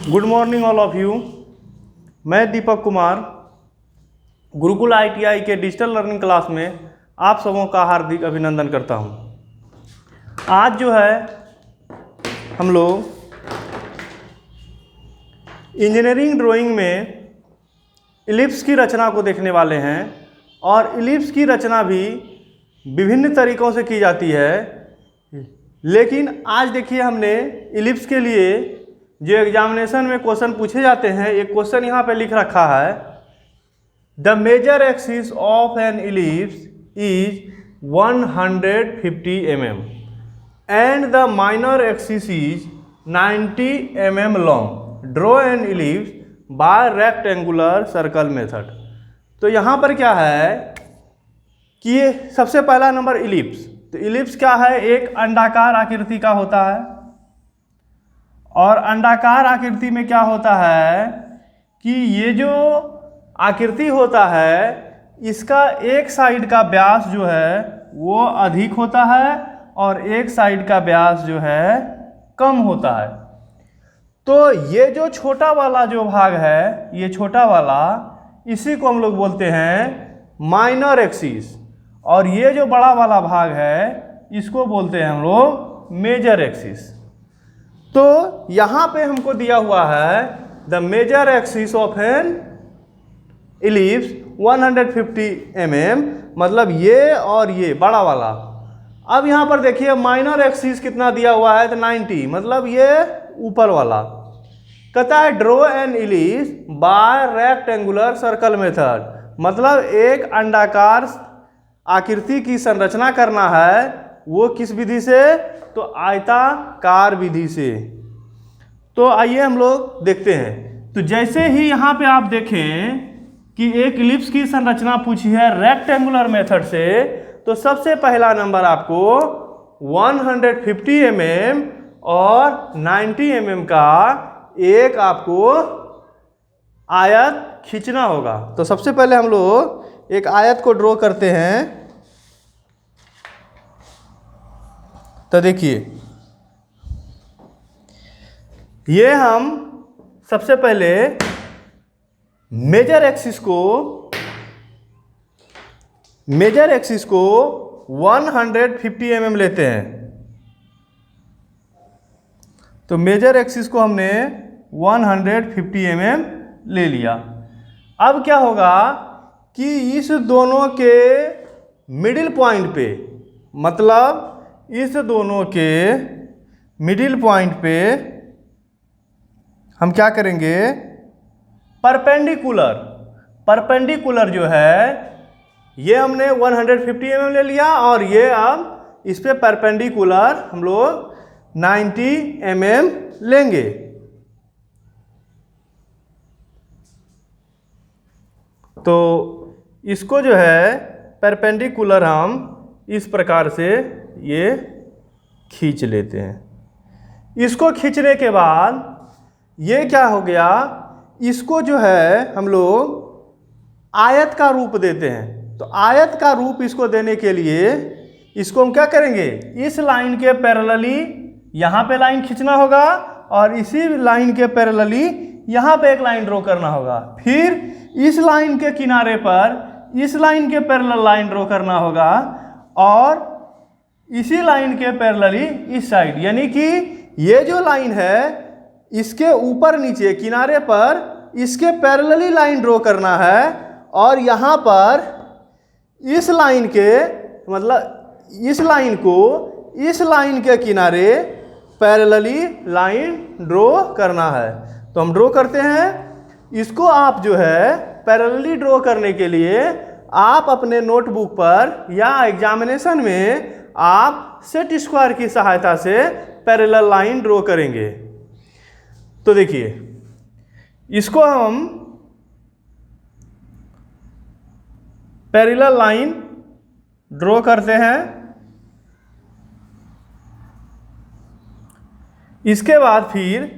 Good morning all of you. मैं Deepak Kumar Gurukul ITI के digital learning class में आप सबों का हार्दिक अभिनंदन करता हूं। आज जो है हम लोग इंजीनियरिंग ड्राइंग में इलिप्स की रचना को देखने वाले हैं और इलिप्स की रचना भी विभिन्न तरीक़ों से की जाती है। लेकिन आज देखिए हमने इलिप्स के लिए जो एग्जामिनेशन में क्वेश्चन पूछे जाते हैं, एक क्वेश्चन यहाँ पे लिख रखा है, the major axis of an ellipse is 150 mm and the minor axis is 90 mm long. Draw an ellipse by rectangular circle method. तो यहाँ पर क्या है कि ये सबसे पहला नंबर इलिप्स। तो इलिप्स क्या है, एक अंडाकार आकृति का होता है और अंडाकार आकृति में क्या होता है कि ये जो आकृति होता है इसका एक साइड का व्यास जो है वो अधिक होता है और एक साइड का व्यास जो है कम होता है। तो ये जो छोटा वाला जो भाग है, ये छोटा वाला, इसी को हम लोग बोलते हैं माइनर एक्सिस और ये जो बड़ा वाला भाग है इसको बोलते हैं हम लोग मेजर एक्सिस। तो यहाँ पे हमको दिया हुआ है the major axis of an ellipse 150 mm, मतलब ये और ये बड़ा वाला। अब यहाँ पर देखिए माइनर एक्सिस कितना दिया हुआ है, तो 90, मतलब ये ऊपर वाला। कहता है draw an ellipse by rectangular circle method, मतलब एक अंडाकार आकृति की संरचना करना है, वो किस विधि से, तो आयताकार विधि से। तो आइए हम लोग देखते हैं। तो जैसे ही यहाँ पे आप देखें कि एक इलिप्स की संरचना पूछी है रेक्टेंगुलर मेथड से, तो सबसे पहला नंबर आपको 150 mm और 90 mm का एक आपको आयत खींचना होगा। तो सबसे पहले हम लोग एक आयत को ड्रॉ करते हैं। तो देखिए ये हम सबसे पहले मेजर एक्सिस को 150 mm लेते हैं। तो मेजर एक्सिस को हमने 150 mm ले लिया। अब क्या होगा कि इस दोनों के मिडिल पॉइंट पे, मतलब इस दोनों के मिडिल पॉइंट पे हम क्या करेंगे, परपेंडिकुलर जो है ये हमने 150 mm ले लिया और ये अब इस पे परपेंडिकुलर हम लोग 90 mm लेंगे। तो इसको जो है परपेंडिकुलर हम इस प्रकार से ये खींच लेते हैं। इसको खींचने के बाद ये क्या हो गया, इसको जो है हम लोग आयत का रूप देते हैं। तो आयत का रूप इसको देने के लिए इसको हम क्या करेंगे, इस लाइन के पैरेलली यहाँ पे लाइन खींचना होगा और इसी लाइन के पैरेलली यहाँ पे एक लाइन ड्रॉ करना होगा। फिर इस लाइन के किनारे पर इस लाइन के पैरेलल लाइन ड्रॉ करना होगा और इसी लाइन के पैरेलली इस साइड, यानी कि ये जो लाइन है इसके ऊपर नीचे किनारे पर इसके पैरेलली लाइन ड्रॉ करना है और यहाँ पर इस लाइन के, मतलब इस लाइन को इस लाइन के किनारे पैरेलली लाइन ड्रॉ करना है। तो हम ड्रॉ करते हैं। इसको आप जो है पैरेलली ड्रॉ करने के लिए आप अपने नोटबुक पर या एग्जामिनेशन में आप सेट स्क्वायर की सहायता से पैरेलल लाइन ड्रॉ करेंगे। तो देखिए इसको हम पैरेलल लाइन ड्रॉ करते हैं। इसके बाद फिर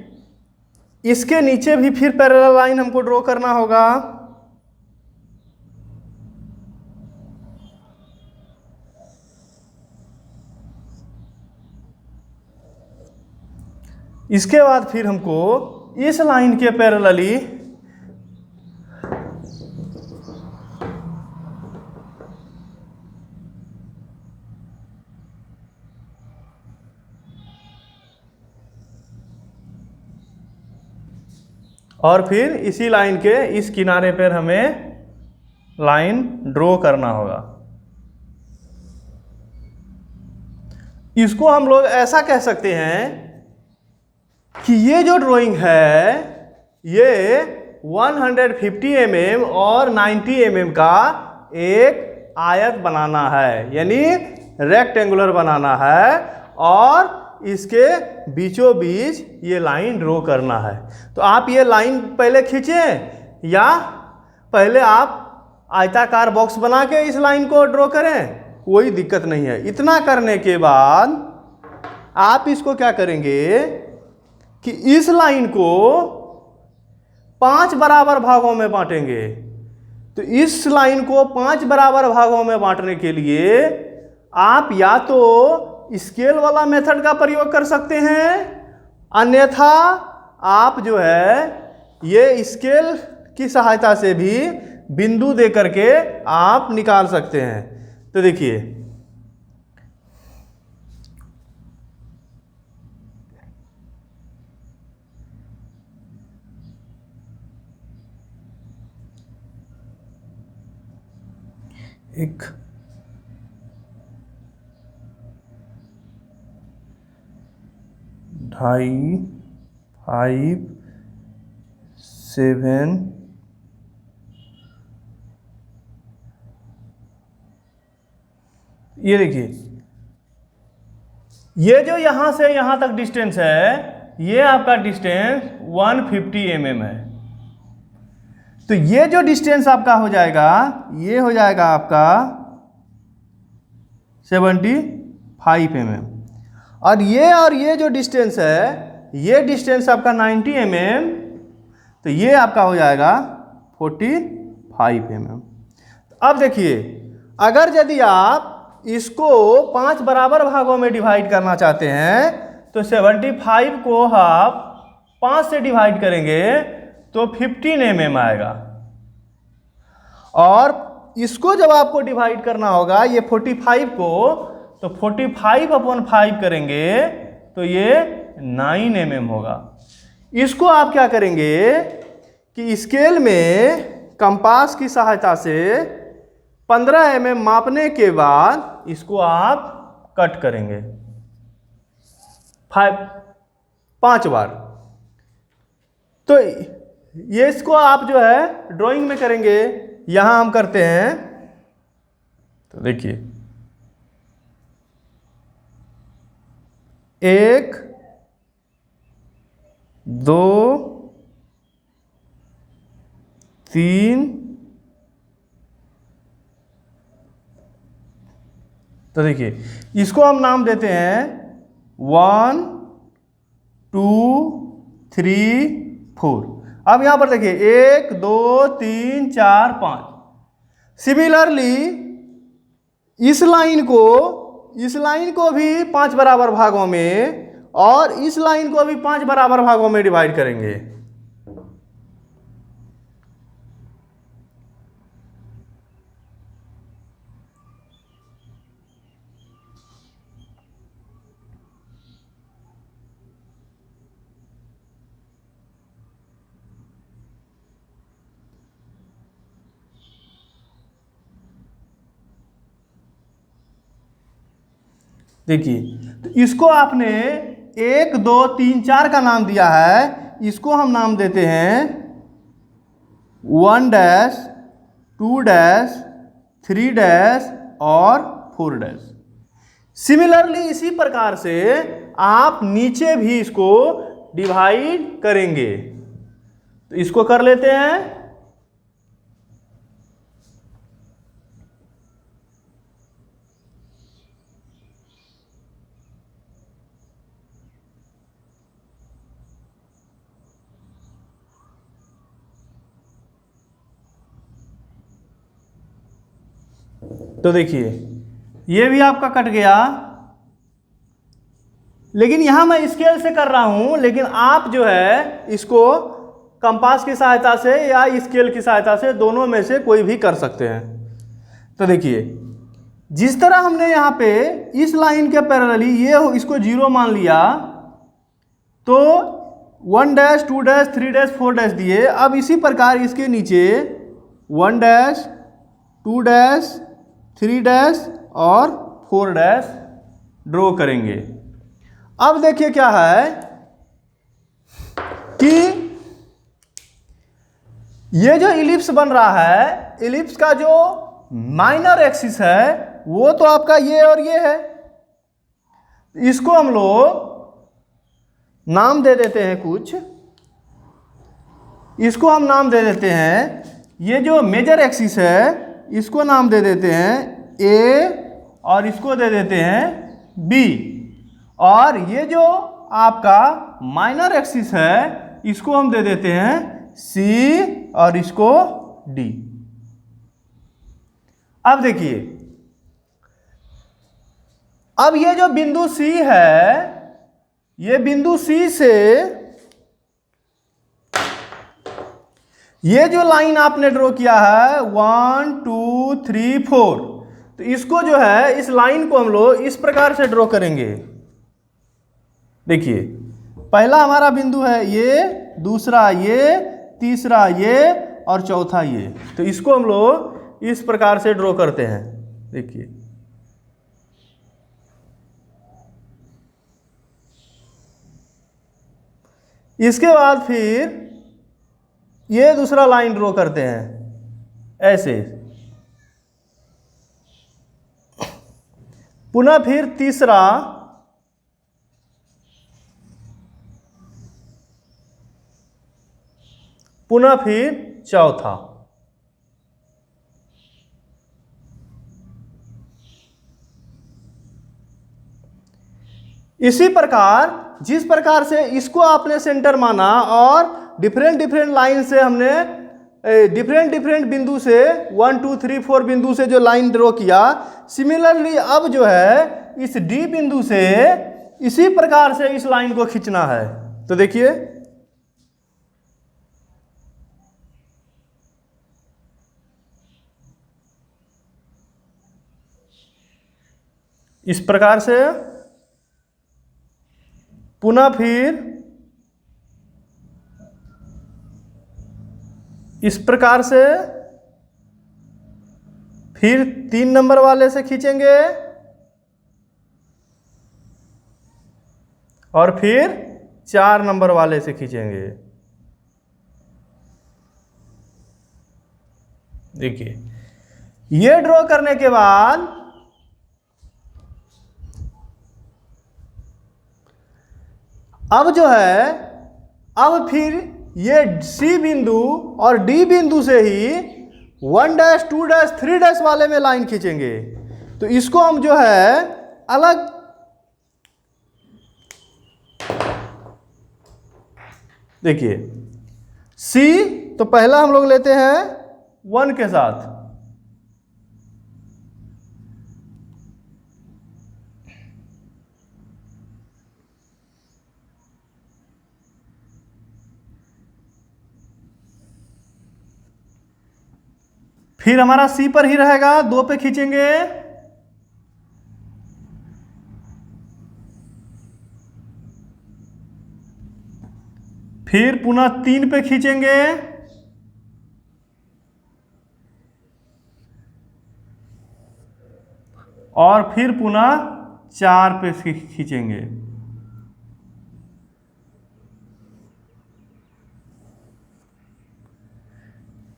इसके नीचे भी फिर पैरेलल लाइन हमको ड्रॉ करना होगा। इसके बाद फिर हमको इस लाइन के पैरेलली और फिर इसी लाइन के इस किनारे पर हमें लाइन ड्रॉ करना होगा। इसको हम लोग ऐसा कह सकते हैं कि ये जो ड्राइंग है ये 150 mm और 90 mm का एक आयत बनाना है, यानी रेक्टेंगुलर बनाना है, और इसके बीचों बीच ये लाइन ड्रॉ करना है। तो आप ये लाइन पहले खींचें या पहले आप आयताकार बॉक्स बना के इस लाइन को ड्रॉ करें, कोई दिक्कत नहीं है। इतना करने के बाद आप इसको क्या करेंगे कि इस लाइन को 5 बराबर भागों में बांटेंगे। तो इस लाइन को 5 बराबर भागों में बांटने के लिए आप या तो स्केल वाला मेथड का प्रयोग कर सकते हैं, अन्यथा आप जो है ये स्केल की सहायता से भी बिंदु दे करके आप निकाल सकते हैं। तो देखिए एक 2.5 5 7 ये देखिए ये जो यहां से यहां तक डिस्टेंस है ये आपका डिस्टेंस 150 mm है। तो ये जो डिस्टेंस आपका हो जाएगा ये हो जाएगा आपका 75 mm, और ये जो डिस्टेंस है ये डिस्टेंस आपका 90 mm, तो ये आपका हो जाएगा 45 mm। अब देखिए अगर यदि आप इसको 5 बराबर भागों में डिवाइड करना चाहते हैं तो 75 को आप 5 से डिवाइड करेंगे तो 15 mm आएगा, और इसको जब आपको डिवाइड करना होगा ये 45 को, तो 45/5 करेंगे तो ये 9 mm होगा। इसको आप क्या करेंगे कि स्केल में कंपास की सहायता से 15 mm मापने के बाद इसको आप कट करेंगे 5 बार। तो ये इसको आप जो है ड्राइंग में करेंगे, यहां हम करते हैं। तो देखिए 1 2 3, तो देखिए इसको हम नाम देते हैं 1 2 3 4। अब यहां पर देखिए 1 2 3 4 5। सिमिलरली इस लाइन को भी 5 बराबर भागों में और इस लाइन को भी 5 बराबर भागों में डिवाइड करेंगे। देखिए तो इसको आपने 1 2 3 4 का नाम दिया है, इसको हम नाम देते हैं 1 डैश 2 डैश 3 डैश और 4 डैश। सिमिलरली इसी प्रकार से आप नीचे भी इसको डिवाइड करेंगे। तो इसको कर लेते हैं। तो देखिए ये भी आपका कट गया, लेकिन यहाँ मैं स्केल से कर रहा हूँ, लेकिन आप जो है इसको कंपास की सहायता से या स्केल की सहायता से, दोनों में से कोई भी कर सकते हैं। तो देखिए, जिस तरह हमने यहाँ पे इस लाइन के पैरेलली ये इसको 0 मान लिया, तो 1 डैश 2 डैश 3 डैश 4 डैश दिए। अब इसी प्रकार इसके नीचे 1 डैश 2 डैश 3 डैश और 4 डैश ड्रॉ करेंगे। अब देखिए क्या है कि ये जो इलिप्स बन रहा है, इलिप्स का जो माइनर एक्सिस है वो तो आपका ये और ये है। इसको हम लोग नाम दे देते हैं कुछ, इसको हम नाम दे देते हैं, ये जो मेजर एक्सिस है इसको नाम दे देते हैं ए और इसको दे देते हैं बी, और ये जो आपका माइनर एक्सिस है इसको हम दे देते हैं सी और इसको डी। अब देखिए, अब ये जो बिंदु सी है, ये बिंदु सी से ये जो लाइन आपने ड्रॉ किया है 1 2 3 4, तो इसको जो है, इस लाइन को हम लोग इस प्रकार से ड्रॉ करेंगे। देखिए, पहला हमारा बिंदु है ये, दूसरा ये, तीसरा ये और चौथा ये। तो इसको हम लोग इस प्रकार से ड्रॉ करते हैं। देखिए, इसके बाद फिर ये दूसरा लाइन ड्रॉ करते हैं ऐसे, पुनः फिर तीसरा, पुनः फिर चौथा। इसी प्रकार जिस प्रकार से इसको आपने सेंटर माना और डिफरेंट डिफरेंट लाइन से हमने डिफरेंट डिफरेंट बिंदु से 1 2 3 4 बिंदु से जो लाइन ड्रॉ किया, सिमिलरली अब जो है इस डी बिंदु से इसी प्रकार से इस लाइन को खींचना है। तो देखिए, इस प्रकार से, पुनः फिर इस प्रकार से, फिर 3 नंबर वाले से खींचेंगे और फिर 4 नंबर वाले से खींचेंगे। देखिए, ये ड्रॉ करने के बाद अब जो है, अब फिर ये सी बिंदु और डी बिंदु से ही 1 डैश 2 डैश 3 डैश वाले में लाइन खींचेंगे। तो इसको हम जो है अलग, देखिए सी तो पहला हम लोग लेते हैं 1 के साथ, फिर हमारा सी पर ही रहेगा, 2 पे खींचेंगे, फिर पुनः 3 पे खींचेंगे, और फिर पुनः 4 पे खींचेंगे।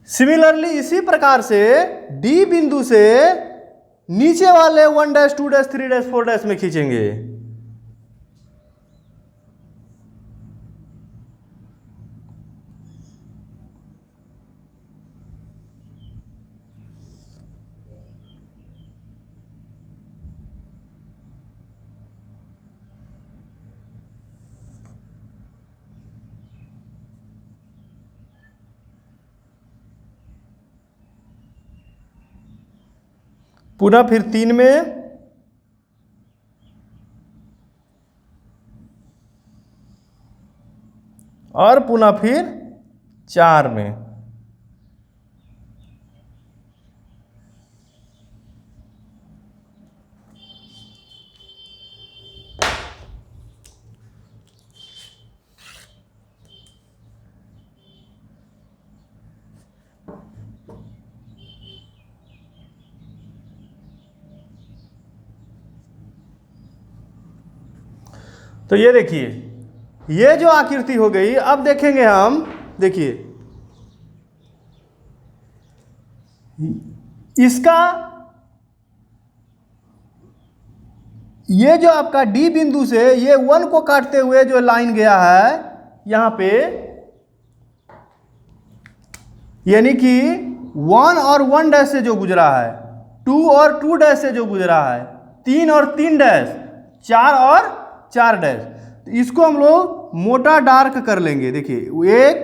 सिमिलरली इसी प्रकार से डी बिंदु से नीचे वाले 1 डैश 2 डैश 3 डैश 4 डैश में खींचेंगे। पुनः फिर 3 में, और पुनः फिर 4 में। तो ये देखिए, ये जो आकृति हो गई, अब देखेंगे हम, देखिए इसका ये जो आपका डी बिंदु से ये 1 को काटते हुए जो लाइन गया है यहां पे, यानी कि 1 और 1 डैश से जो गुजरा है, 2 और 2 डैश से जो गुजरा है, 3 और 3 डैश, 4 और 4 डैश, तो इसको हम लोग मोटा डार्क कर लेंगे। देखिए 1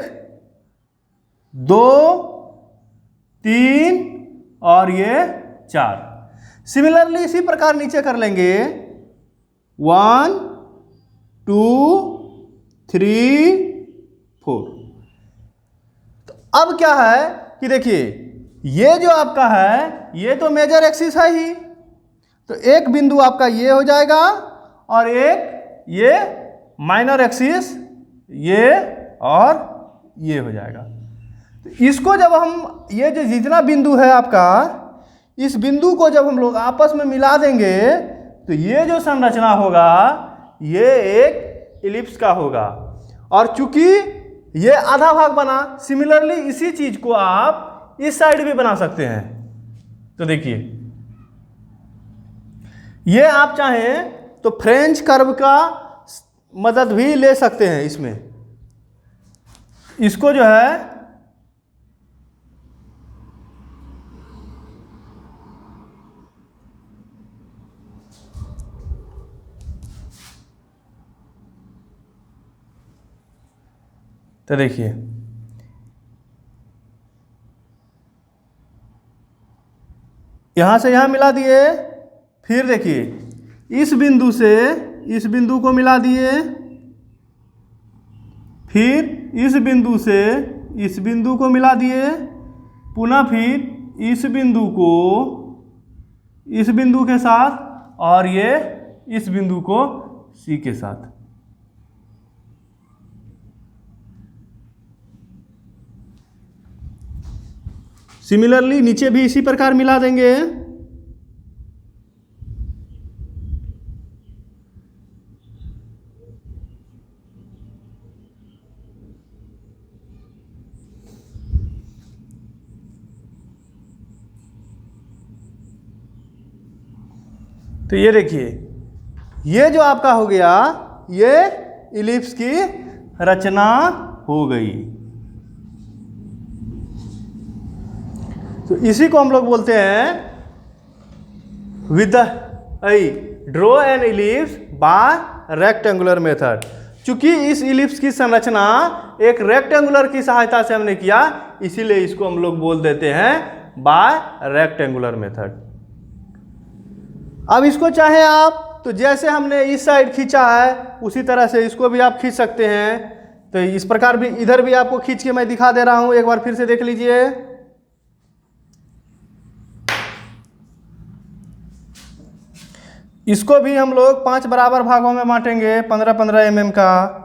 2 3 और ये 4। सिमिलरली इसी प्रकार नीचे कर लेंगे 1 2 3 4। तो अब क्या है कि देखिए ये जो आपका है ये तो मेजर एक्सिस है ही, तो एक बिंदु आपका ये हो जाएगा और एक ये माइनर एक्सिस ये और ये हो जाएगा। तो इसको जब हम, ये जो जितना बिंदु है आपका, इस बिंदु को जब हम लोग आपस में मिला देंगे तो ये जो संरचना होगा ये एक इलिप्स का होगा। और चूंकि ये आधा भाग बना, सिमिलरली इसी चीज को आप इस साइड भी बना सकते हैं। तो देखिए ये आप चाहें तो फ्रेंच कर्व का मदद भी ले सकते हैं इसमें। इसको जो है तो देखिए यहां से यहां मिला दिए, फिर देखिए इस बिंदु से इस बिंदु को मिला दिए, फिर इस बिंदु से इस बिंदु को मिला दिए, पुनः फिर इस बिंदु को इस बिंदु के साथ और ये इस बिंदु को सी के साथ। सिमिलरली नीचे भी इसी प्रकार मिला देंगे। तो ये देखिए ये जो आपका हो गया ये इलिप्स की रचना हो गई। तो इसी को हम लोग बोलते हैं with draw an ellipse by rectangular method. चूंकि इस इलिप्स की संरचना एक रेक्टेंगुलर की सहायता से हमने किया, इसीलिए इसको हम लोग बोल देते हैं बाय रेक्टेंगुलर मेथड। अब इसको चाहे आप तो जैसे हमने इस साइड खींचा है उसी तरह से इसको भी आप खींच सकते हैं। तो इस प्रकार भी इधर भी आपको खींच के मैं दिखा दे रहा हूं, एक बार फिर से देख लीजिए। इसको भी हम लोग 5 बराबर भागों में बांटेंगे 15-15 mm का।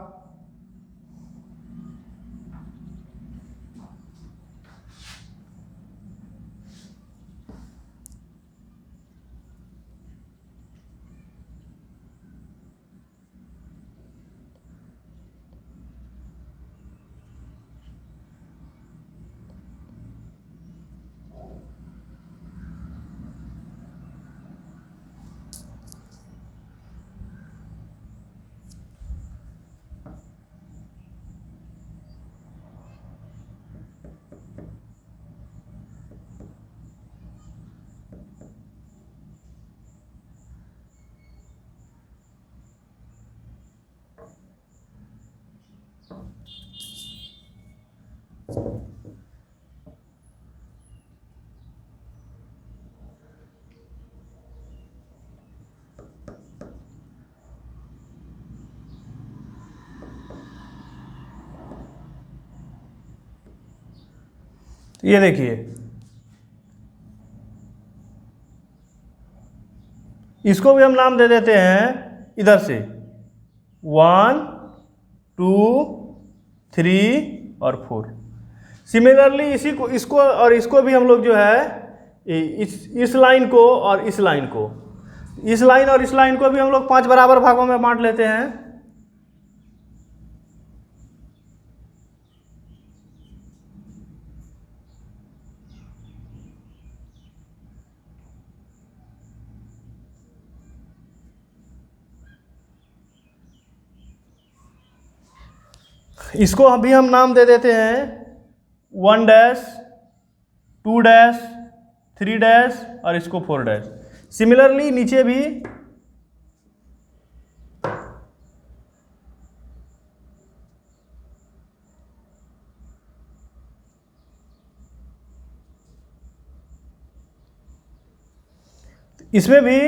ये देखिए, इसको भी हम नाम दे देते हैं इधर से 1 2 3 और 4। सिमिलरली इसी को, इसको और इसको भी हम लोग जो है इस लाइन को और इस लाइन को, इस लाइन और इस लाइन को भी हम लोग 5 बराबर भागों में बांट लेते हैं। इसको अभी हम नाम दे देते हैं 1 डैश 2 डैश 3 डैश और इसको 4 डैश। सिमिलरली नीचे भी इसमें भी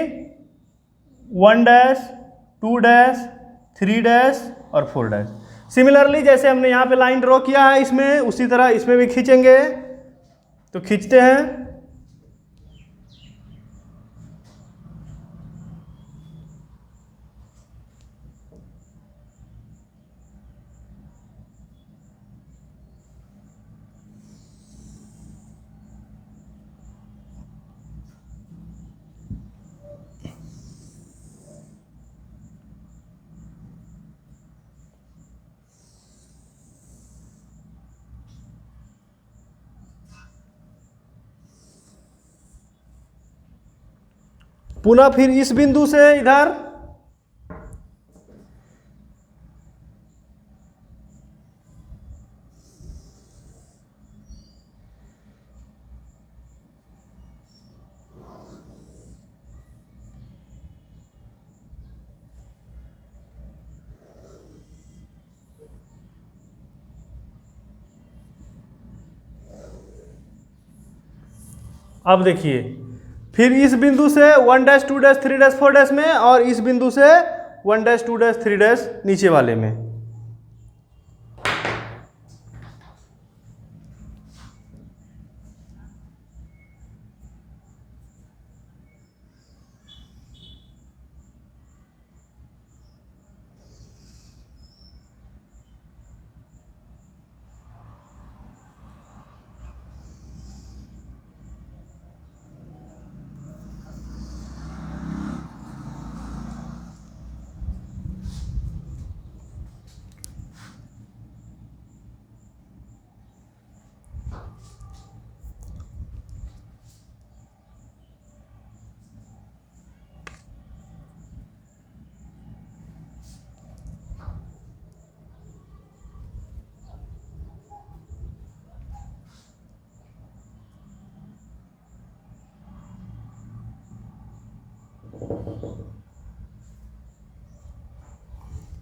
1 डैश 2 डैश 3 डैश और 4 डैश। सिमिलरली जैसे हमने यहाँ पे लाइन ड्रॉ किया है इसमें, उसी तरह इसमें भी खींचेंगे। तो खींचते हैं। पुनः फिर इस बिंदु से इधर अब देखिए, फिर इस बिंदु से 1 डैश 2 डैश 3 डैश 4 डैश में, और इस बिंदु से 1 डैश 2 डैश 3 डैश नीचे वाले में।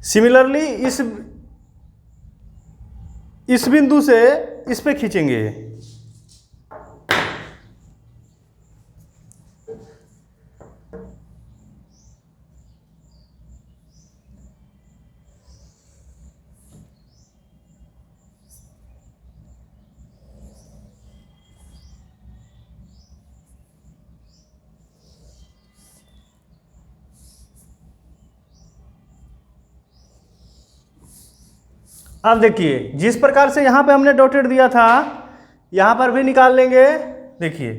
सिमिलरली इस बिंदु से इस पे खींचेंगे। अब देखिए, जिस प्रकार से यहाँ पे हमने डॉटेड दिया था, यहाँ पर भी निकाल लेंगे। देखिए,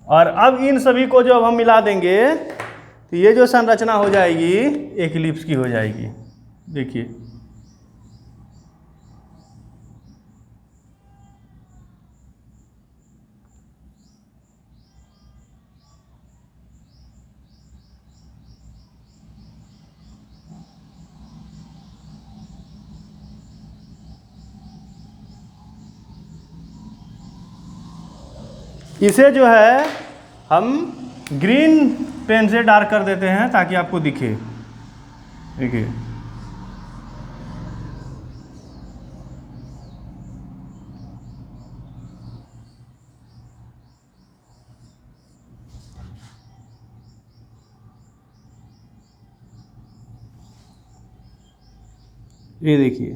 और अब इन सभी को जब हम मिला देंगे तो ये जो संरचना हो जाएगी एक इलिप्स की हो जाएगी। देखिए, इसे जो है हम ग्रीन पेन से डार्क कर देते हैं ताकि आपको दिखे। देखिए, ये देखिए,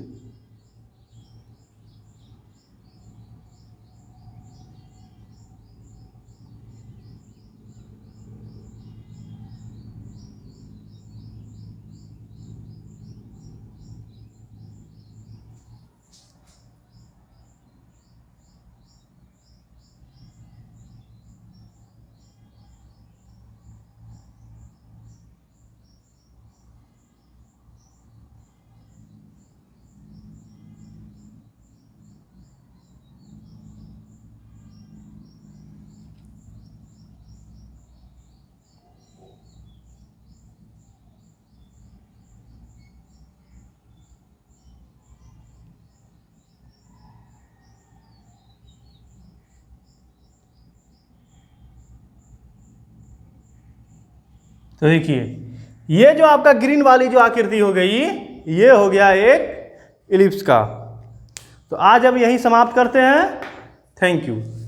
तो देखिए ये जो आपका ग्रीन वाली जो आकृति हो गई, ये हो गया एक इलिप्स का। तो आज अब यहीं समाप्त करते हैं। Thank you.